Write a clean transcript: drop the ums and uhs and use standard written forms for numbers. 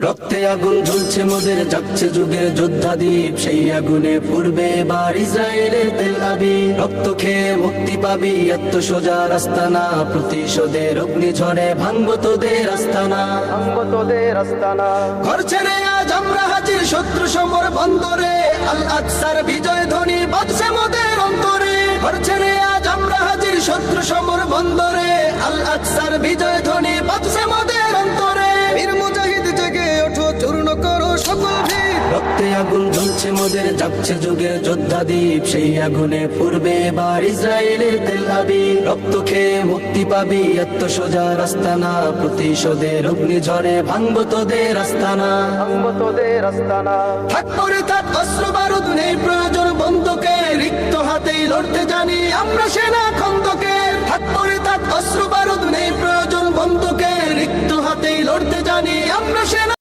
রক্তে আগুন জ্বলছে মোদের, যাচ্ছে যুগের যোদ্ধাদীপ, সেই আগুনে পূর্বে এবার ইসরায়েলের তেল আবিব। রক্ত খেয়ে মুক্তি পাবি, এত সোজা রাস্তা না, প্রতিশোধের অগ্নিঝড়ে ভাঙবো তোদের আস্তানা, ভাঙবো তোদের আস্তানা। ঘর ছেড়ে আজ আমরা হাজির শত্রু সমর বন্দরে, আল আকসার বিজয় ধ্বনি বাজছে মোদের অন্তরে। ঘর ছেড়ে আজ আমরা হাজির শত্রু সমর বন্দরে, আল আকসার বিজয় ধ্বনি বাজছে মোদের অন্তরে। বীর মুজাহিদ জেগে ওঠো, চূর্ণ করো সকল ভিত। রক্তে আগুন জ্বলছে মোদের, যাচ্ছে যুগের যোদ্ধাদীপ, সেই আগুনে পূর্বে এবার ইসরায়েলের তেল আবিব। রক্ত খেয়ে মুক্তি পাবি, এত সোজা রাস্তা না, প্রতিশোধের অগ্নিঝড়ে ভাঙবো তোদের আস্তানা, ভাঙবো তোদের আস্তানা। থাক পরে থাক অস্ত্র বারুদ, নেই প্রয়োজন বন্ধুকে, রিক্ত হাতেই লড়তে জানি আমরা সেনা খন্দকে। থাক পরে থাক অস্ত্র বারুদ, নেই প্রয়োজন বন্ধুকে, রিক্ত হাতেই লড়তে জানি আমরা সেনা।